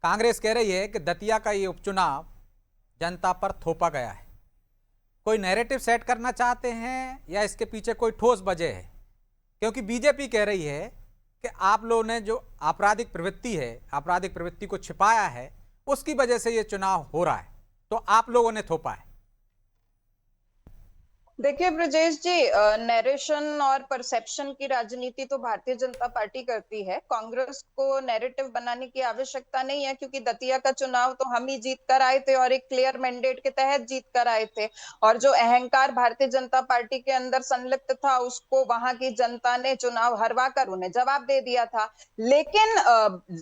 कांग्रेस कह रही है कि दतिया का ये उपचुनाव जनता पर थोपा गया है। कोई नैरेटिव सेट करना चाहते हैं या इसके पीछे कोई ठोस वजह है? क्योंकि बीजेपी कह रही है कि आप लोगों ने जो आपराधिक प्रवृत्ति है, आपराधिक प्रवृत्ति को छिपाया है, उसकी वजह से ये चुनाव हो रहा है, तो आप लोगों ने थोपा है। देखिए ब्रजेश जी, नैरेशन और परसेप्शन की राजनीति तो भारतीय जनता पार्टी करती है। कांग्रेस को नैरेटिव बनाने की आवश्यकता नहीं है, क्योंकि दतिया का चुनाव तो हम ही जीत कर आए थे और एक क्लियर मैंडेट के तहत जीत कर आए थे। और जो अहंकार भारतीय जनता पार्टी के अंदर संलिप्त था, उसको वहां की जनता ने चुनाव हरवा कर उन्हें जवाब दे दिया था। लेकिन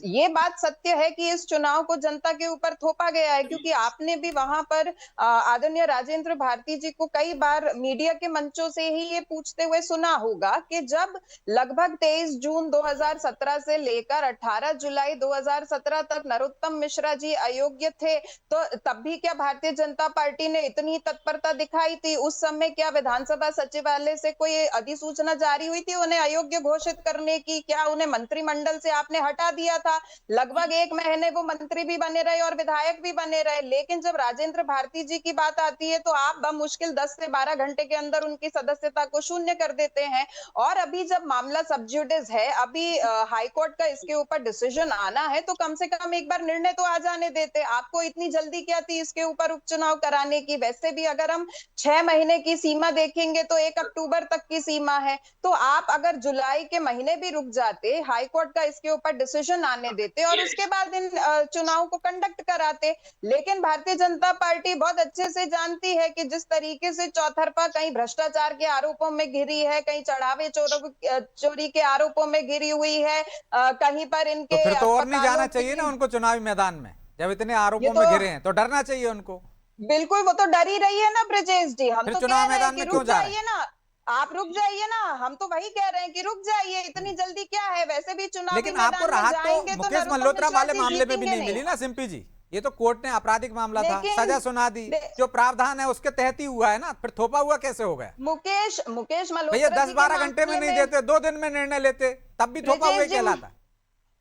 ये बात सत्य है कि इस चुनाव को जनता के ऊपर थोपा गया है, क्योंकि आपने भी वहां पर आदरणीय राजेंद्र भारती जी को कई बार मीडिया के मंचों से ही ये पूछते हुए सुना होगा कि जब लगभग 23 जून 2017 से लेकर 18 जुलाई 2017 तक नरोत्तम मिश्रा जी अयोग्य थे, तो तब भी क्या भारतीय जनता पार्टी ने इतनी तत्परता दिखाई थी? उस समय क्या विधानसभा सचिवालय से कोई अधिसूचना जारी हुई थी उन्हें अयोग्य घोषित करने की? क्या उन्हें मंत्रिमंडल से आपने हटा दिया था? लगभग 1 महीने वो मंत्री भी बने रहे और विधायक भी बने रहे। लेकिन जब राजेंद्र भारती जी की बात आती है तो आप बमुश्किल 10 से 12 घंटे के अंदर उनकी सदस्यता को शून्य कर देते हैं। और अभी जब मामला सब जुडिस है, अभी हाईकोर्ट का इसके ऊपर डिसीजन आना है, तो कम से कम एक बार निर्णय तो आ जाने देते। आपको इतनी जल्दी क्या थी इसके ऊपर उपचुनाव कराने की? वैसे भी अगर हम 6 महीने की सीमा देखेंगे तो 1 अक्टूबर तक की सीमा है। तो आप अगर जुलाई के महीने भी रुक जाते, हाईकोर्ट का इसके ऊपर डिसीजन आने देते और उसके बाद इन चुनाव को कंडक्ट कराते। लेकिन भारतीय जनता पार्टी बहुत अच्छे से जानती है कि जिस तरीके से चौतरफा कहीं भ्रष्टाचार के आरोपों में घिरी है, कहीं चढ़ावे चोरी के आरोपों में घिरी हुई है, कहीं पर तो इनके फिर तो और नहीं जाना अस्पतालों चाहिए ना उनको चुनावी मैदान में? जब इतने ये आरोपों तो में घिरे हैं तो डरना चाहिए उनको। बिल्कुल, वो तो डर ही रही है ना ब्रजेश जी। हम फिर तो कह चुनाव रहे हैं मैदान कि में रुक क्यों जा रहे हैं? जाइए ना, आप रुक जाइए ना। हम तो वही कह रहे हैं कि रुक जाइए, इतनी जल्दी क्या है? वैसे भी चुनावी लेकिन आपको मैदान में राहत तो जाएंगे तो मुकेश नरोत्तम मल्होत्रा मिश्रा वाले जी मामले में भी जीतेंगे नहीं नहीं। मिली ना सिंपी जी। ये तो कोर्ट ने आपराधिक मामला था, लेकिन सजा सुना दी, जो प्रावधान है उसके तहत ही हुआ है ना। फिर थोपा हुआ कैसे हो गया? मुकेश भैया मल्होत्रा दस जी के बारह घंटे में मामले नहीं में देते, 2 दिन में निर्णय लेते, तब भी थोपा हुआ ब्रिजेश ही जी कहलाता।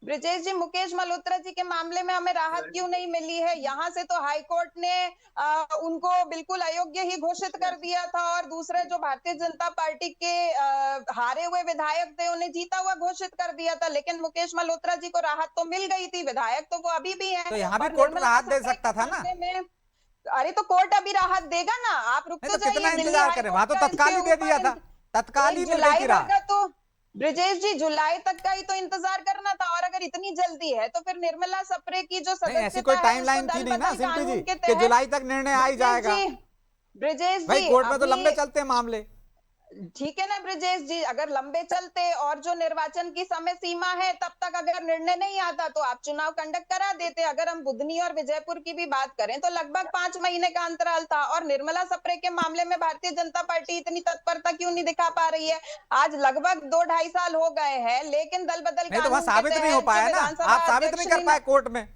ब्रिजेश जी, मुकेश मल्होत्रा जी के मामले में हमें राहत क्यों नहीं मिली है? यहाँ से तो हाईकोर्ट ने उनको बिल्कुल अयोग्य ही घोषित कर दिया था, और दूसरे जो भारतीय जनता पार्टी के हारे हुए विधायक थे उन्हें जीता हुआ घोषित कर दिया था। लेकिन मुकेश मल्होत्रा जी को राहत तो मिल गई थी, विधायक तो वो अभी भी तो है। यहाँ भी और कोर्ट निर्मला राहत दे सप्रे सकता के था ना। मामले में, अरे तो कोर्ट अभी राहत देगा ना, आप रुक नहीं तो तो जाइए। कितना दिल्ली इंतजार करें? वहां हाईकोर्ट तो का तत्काल इसके ही दे दिया ऊपर था, तत्काल ही 1 मिल गई जुलाई थी तक राहत। का तो ब्रिजेश जी जुलाई तक का ही तो इंतजार करना था। और अगर इतनी जल्दी है तो फिर निर्मला सप्रे की जो नहीं, ऐसी कोई सदस्यता है उसको टाइमलाइन थी दल नहीं ना बदल सिंपी जी कानून के कि तहत। जुलाई तक निर्णय आ ही ब्रिजेश जाएगा। जी ब्रिजेश भाई जी कोर्ट में तो अभी लंबे चलते हैं मामले। ठीक है ना ब्रिजेश जी, अगर लंबे चलते और जो निर्वाचन की समय सीमा है तब तक अगर निर्णय नहीं आता तो आप चुनाव कंडक्ट करा देते। अगर हम बुधनी और विजयपुर की भी बात करें तो लगभग 5 महीने का अंतराल था। और निर्मला सप्रे के मामले में भारतीय जनता पार्टी इतनी तत्परता क्यों नहीं दिखा पा रही है? आज लगभग 2-2.5 साल हो गए हैं, लेकिन दल बदल नहीं तो वहां कानून के साबित नहीं हो तहत जो पाया ना, विधानसभा आप साबित नहीं अध्यक्ष कर ने पाए कोर्ट में।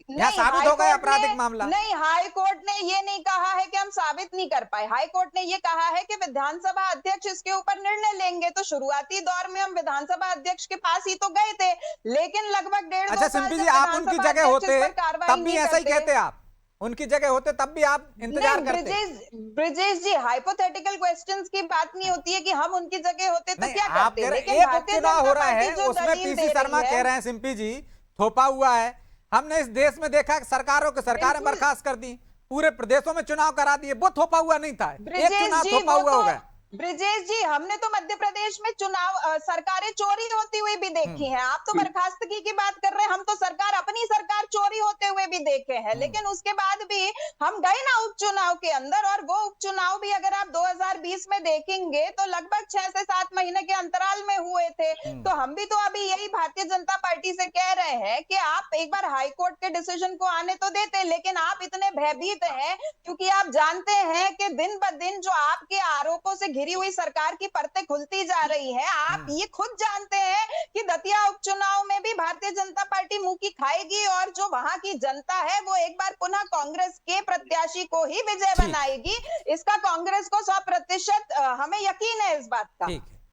यहाँ नहीं साबित हो गया आपराधिक मामला। हाई कोर्ट ने ये नहीं कहा है कि हम साबित नहीं कर पाए। हाई कोर्ट ने ये कहा है कि विधानसभा अध्यक्ष इसके ऊपर निर्णय लेंगे। तो शुरुआती दौर में हम विधानसभा अध्यक्ष के पास ही तो गए थे, लेकिन लगभग 1.5-2 अच्छा साल सिंपी जी, जब आप उनकी विधानसभा जगह अध्यक्ष इस होते पर कार्रवाई तब भी नहीं ऐसा ही करते। कहते आप? उनकी जगह होते तब भी आप इंतजार नहीं करते? ब्रिजेश जी, हाइपोथेटिकल क्वेश्चंस की बात नहीं होती है कि हम उनकी जगह होते तो नहीं, क्या आप करते। कह रहे लेकिन एक भारतीय उपचुनाव जनता हो रहा पार्टी है, जो उसमें दलील पीसी दे शर्मा रही कह है, रहे हैं सिंपी जी थोपा हुआ है। हमने इस देश में देखा कि सरकारें बिल्कुल बर्खास्त कर दी, पूरे प्रदेशों में चुनाव करा दिए, वो थोपा हुआ नहीं था, एक ब्रिजेश चुनाव जी थोपा वो हुआ तो हो गया। ब्रिजेश जी, हमने तो मध्य प्रदेश में चुनाव सरकारें चोरी होती हुई भी देखी हैं। आप तो बर्खास्तगी की बात कर रहे हैं, हम तो अपनी सरकार चोरी होते हुए भी देखे हैं। लेकिन उसके बाद भी हम गए ना उपचुनाव के अंदर, और वो उपचुनाव भी अगर आप 2020 में देखेंगे तो लगभग 6 से 7 महीने के अंतराल में हुए थे। तो हम भी तो अभी यही भारतीय जनता पार्टी से कह रहे हैं कि आप एक बार हाईकोर्ट के डिसीजन को आने तो देते। लेकिन आप इतने भयभीत हैं क्योंकि आप जानते हैं कि दिन ब दिन जो आपके आरोपों से घिरी हुई सरकार की परतें खुलती जा रही है। आप ये खुद जानते हैं कि दतिया उपचुनाव में भी भारतीय जनता पार्टी मुंह की खाएगी, और जो वहां की जनता है वो एक बार पुनः कांग्रेस के प्रत्याशी को ही विजय ठीक बनाएगी। इसका कांग्रेस को 100% हमें यकीन है इस बात का। ठीक।